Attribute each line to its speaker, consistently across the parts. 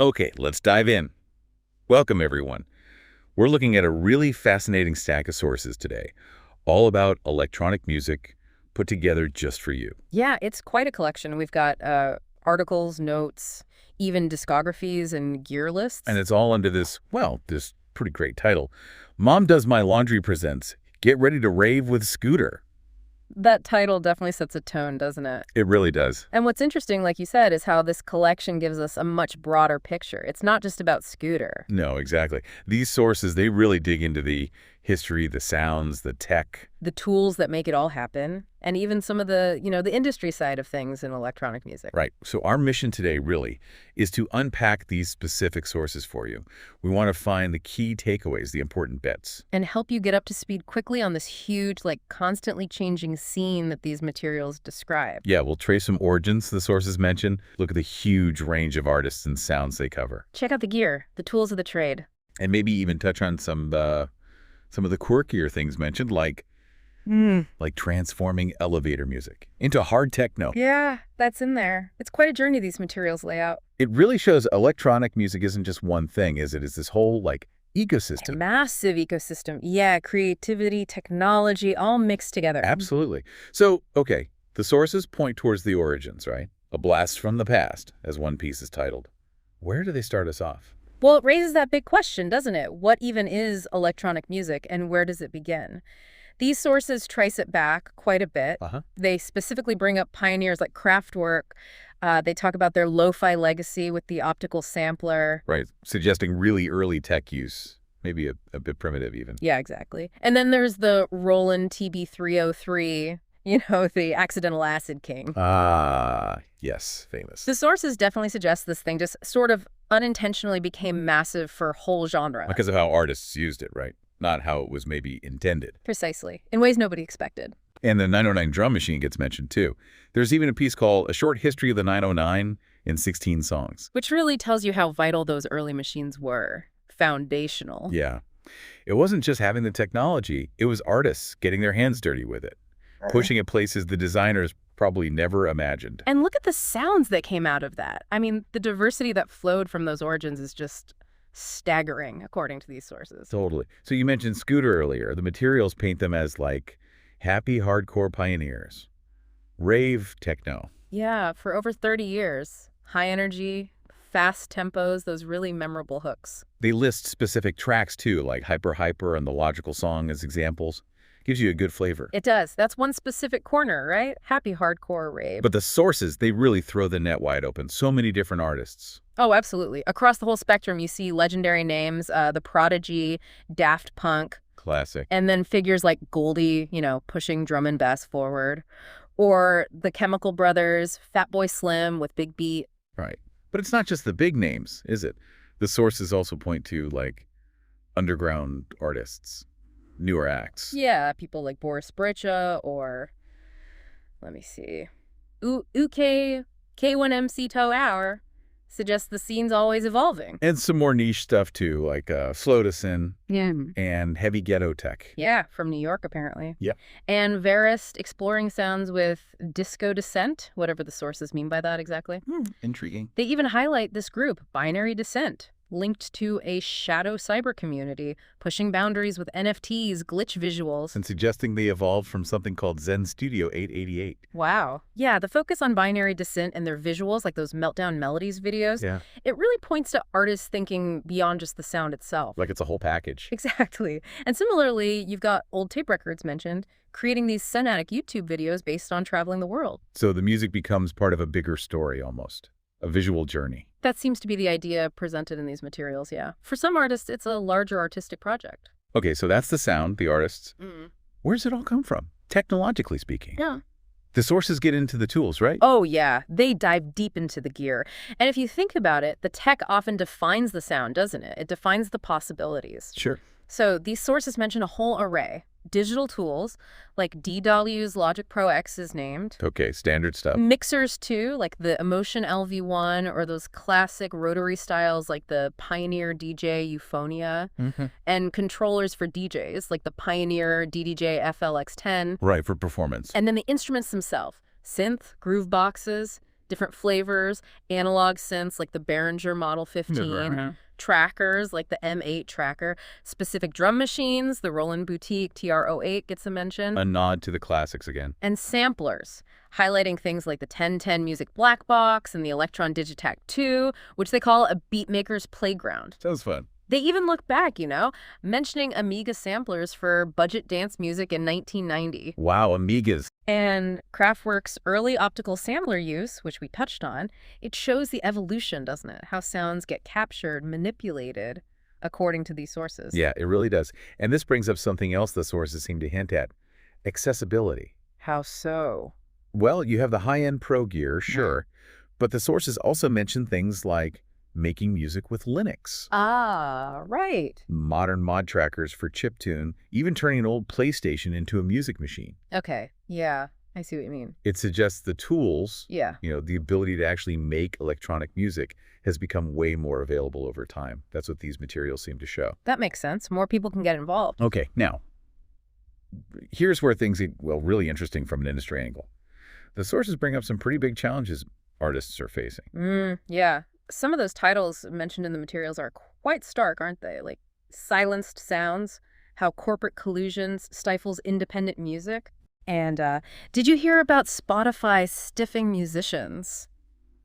Speaker 1: Okay, let's dive in. Welcome, everyone. We're looking at a really fascinating stack of sources today, all about electronic music put together just for you.
Speaker 2: Yeah, it's quite a collection. We've got articles, notes, even discographies and gear
Speaker 1: And
Speaker 2: lists.
Speaker 1: it's all under this pretty great title. Mom Does My Laundry presents Get Ready to Rave with Scooter.
Speaker 2: That title definitely sets a tone, doesn't it?
Speaker 1: It really does.
Speaker 2: And what's interesting, like you said, is how this collection gives us a much broader picture. It's not just about Scooter.
Speaker 1: No, exactly. These sources, they really dig into the history, the sounds, the tech.
Speaker 2: The tools that make it all happen, and even some of the industry side of things in electronic music.
Speaker 1: Right. So our mission today really is to unpack these specific sources for you. We want to find the key takeaways, the important bits.
Speaker 2: And help you get up to speed quickly on this huge, constantly changing scene that these materials describe.
Speaker 1: Yeah, we'll trace some origins the sources mention, look at the huge range of artists and sounds they cover,
Speaker 2: Check out the gear, the tools of the trade.
Speaker 1: and maybe even touch on some of the quirkier things mentioned, like transforming elevator music into hard techno.
Speaker 2: Yeah, that's in there. It's quite a journey these materials lay out.
Speaker 1: It really shows electronic music isn't just one thing, is it? It's this whole ecosystem.
Speaker 2: Massive ecosystem. Yeah, creativity, technology, all mixed together.
Speaker 1: Absolutely. So, okay, the sources point towards the origins, right? A blast from the past, as one piece is titled. Where do they start us off?
Speaker 2: Well, it raises that big question, doesn't it? What even is electronic music and where does it begin? These sources trace it back quite a bit. They specifically bring up pioneers like Kraftwerk. They talk about their lo-fi legacy with the optical sampler.
Speaker 1: Right, suggesting really early tech use, maybe a bit primitive even.
Speaker 2: Yeah, exactly. And then there's the Roland TB-303, the accidental acid king.
Speaker 1: Ah, yes, famous.
Speaker 2: The sources definitely suggest this thing just sort of unintentionally became massive for whole genre.
Speaker 1: Because of how artists used it, right? Not how it was maybe intended.
Speaker 2: Precisely. In ways nobody expected.
Speaker 1: And the 909 drum machine gets mentioned too. There's even a piece called A Short History of the 909 in 16 songs.
Speaker 2: Which really tells you how vital those early machines were. Foundational.
Speaker 1: Yeah. It wasn't just having the technology, it was artists getting their hands dirty with it, pushing it places the designers probably never imagined.
Speaker 2: And look at the sounds that came out of that. I mean, the diversity that flowed from those origins is just staggering, according to these sources.
Speaker 1: Totally. So you mentioned Scooter earlier. The materials paint them as happy hardcore pioneers. Rave techno.
Speaker 2: Yeah, for over 30 years. High energy, fast tempos, those really memorable hooks.
Speaker 1: They list specific tracks too, like Hyper Hyper and The Logical Song as examples. Gives you a good flavor.
Speaker 2: It does. That's one specific corner, right? Happy hardcore rave.
Speaker 1: But the sources, they really throw the net wide open. So many different artists.
Speaker 2: Oh, absolutely. Across the whole spectrum, you see legendary names, The Prodigy, Daft Punk.
Speaker 1: Classic.
Speaker 2: And then figures like Goldie, pushing drum and bass forward. Or the Chemical Brothers, Fatboy Slim with Big Beat.
Speaker 1: Right. But it's not just the big names, is it? The sources also point to, underground artists, newer acts.
Speaker 2: Yeah, people like Boris Brejcha or, let me see, UK K1MC Toe Hour suggests the scene's always evolving.
Speaker 1: And some more niche stuff too, like Flotison and heavy ghetto tech.
Speaker 2: Yeah, from New York, apparently.
Speaker 1: Yeah.
Speaker 2: And Verist exploring sounds with disco descent, whatever the sources mean by that exactly.
Speaker 1: Intriguing.
Speaker 2: They even highlight this group, Binary Descent, linked to a shadow cyber community, pushing boundaries with NFTs, glitch visuals.
Speaker 1: And suggesting they evolved from something called Zen Studio 888.
Speaker 2: Wow. Yeah, the focus on Binary Descent and their visuals, like those Meltdown Melodies videos, it really points to artists thinking beyond just the sound itself.
Speaker 1: Like it's a whole package.
Speaker 2: Exactly. And similarly, you've got Old Tape Records mentioned, creating these cinematic YouTube videos based on traveling the world.
Speaker 1: So the music becomes part of a bigger story almost. A visual journey.
Speaker 2: That seems to be the idea presented in these materials, yeah. For some artists, it's a larger artistic project.
Speaker 1: Okay, so that's the sound, the artists. Where does it all come from, technologically speaking?
Speaker 2: Yeah.
Speaker 1: The sources get into the tools, right?
Speaker 2: Oh, yeah. They dive deep into the gear. And if you think about it, the tech often defines the sound, doesn't it? It defines the possibilities.
Speaker 1: Sure.
Speaker 2: So these sources mention a whole array. Digital tools, like DW's Logic Pro X is named.
Speaker 1: Okay, standard stuff.
Speaker 2: Mixers, too, like the Emotion LV1 or those classic rotary styles like the Pioneer DJ Euphonia. And controllers for DJs, like the Pioneer DDJ FLX10.
Speaker 1: Right, for performance.
Speaker 2: And then the instruments themselves, synth, groove boxes, different flavors, analog synths like the Behringer Model 15, trackers like the M8 tracker, specific drum machines, the Roland Boutique TR-08 gets a mention.
Speaker 1: A nod to the classics again.
Speaker 2: And samplers, highlighting things like the 1010 Music Black Box and the Electron Digitac 2, which they call a beatmaker's playground.
Speaker 1: Sounds fun.
Speaker 2: They even look back, mentioning Amiga samplers for budget dance music in 1990.
Speaker 1: Wow, Amigas.
Speaker 2: And Kraftwerk's early optical sampler use, which we touched on, it shows the evolution, doesn't it? How sounds get captured, manipulated, according to these sources.
Speaker 1: Yeah, it really does. And this brings up something else the sources seem to hint at. Accessibility.
Speaker 2: How so?
Speaker 1: Well, you have the high-end pro gear, sure, but the sources also mention things like making music with Linux.
Speaker 2: Ah, right.
Speaker 1: Modern mod trackers for chiptune, even turning an old PlayStation into a music machine.
Speaker 2: Okay, yeah, I see what you mean.
Speaker 1: It suggests the tools,
Speaker 2: Yeah.
Speaker 1: the ability to actually make electronic music has become way more available over time. That's what these materials seem to show.
Speaker 2: That makes sense. More people can get involved.
Speaker 1: Okay, now, here's where things get, really interesting from an industry angle. The sources bring up some pretty big challenges artists are facing.
Speaker 2: Yeah. Some of those titles mentioned in the materials are quite stark, aren't they? Like silenced sounds, how corporate collusions stifles independent music. And did you hear about Spotify stiffing musicians?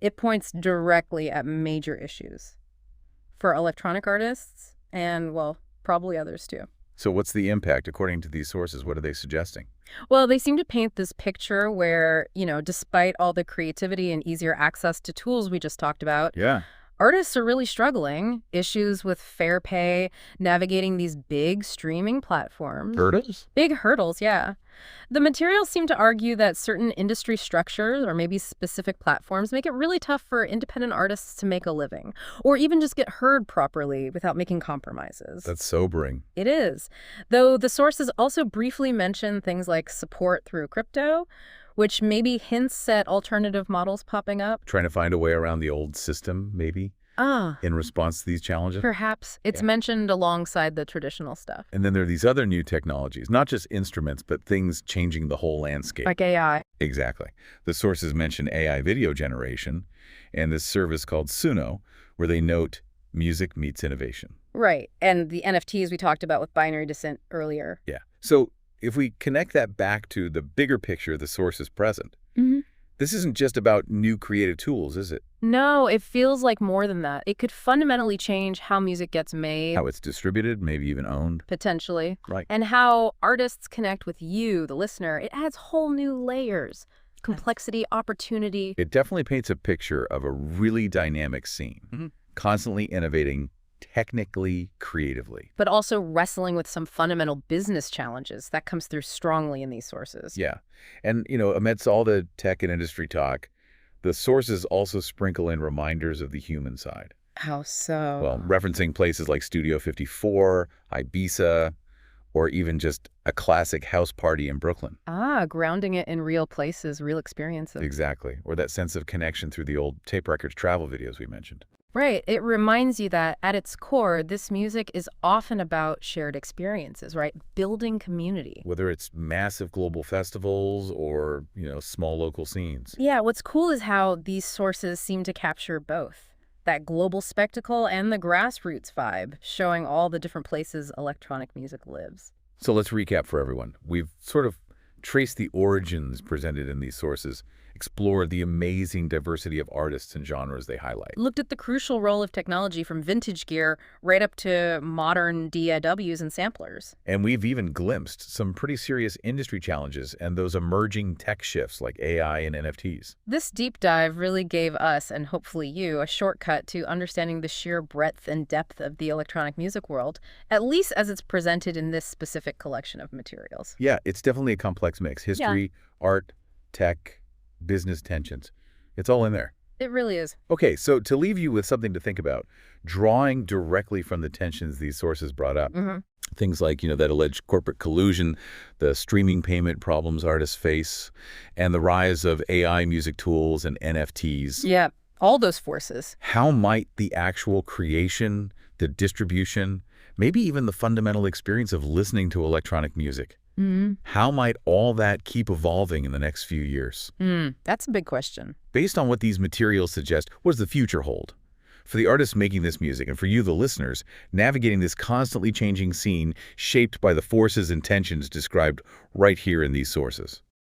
Speaker 2: It points directly at major issues for electronic artists and, well, probably others too.
Speaker 1: So what's the impact according to these sources? What are they suggesting?
Speaker 2: Well, they seem to paint this picture where, despite all the creativity and easier access to tools we just talked about, artists are really struggling. Issues with fair pay, navigating these big streaming platforms.
Speaker 1: Hurdles?
Speaker 2: Big hurdles, yeah. The materials seem to argue that certain industry structures or maybe specific platforms make it really tough for independent artists to make a living or even just get heard properly without making compromises.
Speaker 1: That's sobering.
Speaker 2: It is. Though the sources also briefly mention things like support through crypto, which maybe hints at alternative models popping up.
Speaker 1: Trying to find a way around the old system, maybe? In response to these challenges?
Speaker 2: Perhaps. It's mentioned alongside the traditional stuff.
Speaker 1: And then there are these other new technologies, not just instruments, but things changing the whole landscape.
Speaker 2: Like AI.
Speaker 1: Exactly. The sources mention AI video generation and this service called Suno, where they note music meets innovation.
Speaker 2: Right. And the NFTs we talked about with binary descent earlier.
Speaker 1: Yeah. So if we connect that back to the bigger picture the sources present, this isn't just about new creative tools, is it?
Speaker 2: No, it feels like more than that. It could fundamentally change how music gets made.
Speaker 1: How it's distributed, maybe even owned.
Speaker 2: Potentially.
Speaker 1: Right.
Speaker 2: And how artists connect with you, the listener. It adds whole new layers. Complexity, opportunity.
Speaker 1: It definitely paints a picture of a really dynamic scene, constantly innovating, technically, creatively.
Speaker 2: But also wrestling with some fundamental business challenges. That comes through strongly in these sources.
Speaker 1: Yeah. And, amidst all the tech and industry talk, the sources also sprinkle in reminders of the human side.
Speaker 2: How so?
Speaker 1: Well, referencing places like Studio 54, Ibiza, or even just a classic house party in Brooklyn.
Speaker 2: Grounding it in real places, real experiences.
Speaker 1: Exactly. Or that sense of connection through the old tape records travel videos we mentioned.
Speaker 2: Right. It reminds you that at its core, this music is often about shared experiences, right? Building community.
Speaker 1: Whether it's massive global festivals or, small local scenes.
Speaker 2: Yeah, what's cool is how these sources seem to capture both. That global spectacle and the grassroots vibe, showing all the different places electronic music lives.
Speaker 1: So let's recap for everyone. We've sort of traced the origins presented in these sources, explored the amazing diversity of artists and genres they highlight.
Speaker 2: Looked at the crucial role of technology from vintage gear right up to modern DAWs and samplers.
Speaker 1: And we've even glimpsed some pretty serious industry challenges and those emerging tech shifts like AI and NFTs.
Speaker 2: This deep dive really gave us, and hopefully you, a shortcut to understanding the sheer breadth and depth of the electronic music world, at least as it's presented in this specific collection of materials.
Speaker 1: Yeah, it's definitely a complex mix. History, art, tech, business tensions. It's all in there.
Speaker 2: It really is.
Speaker 1: Okay, so to leave you with something to think about, drawing directly from the tensions these sources brought up, things like, that alleged corporate collusion, the streaming payment problems artists face, and the rise of AI music tools and NFTs.
Speaker 2: Yeah, all those forces.
Speaker 1: How might the actual creation, the distribution, maybe even the fundamental experience of listening to electronic music. How might all that keep evolving in the next few years?
Speaker 2: That's a big question.
Speaker 1: Based on what these materials suggest, what does the future hold? For the artists making this music, and for you, the listeners, navigating this constantly changing scene shaped by the forces and tensions described right here in these sources.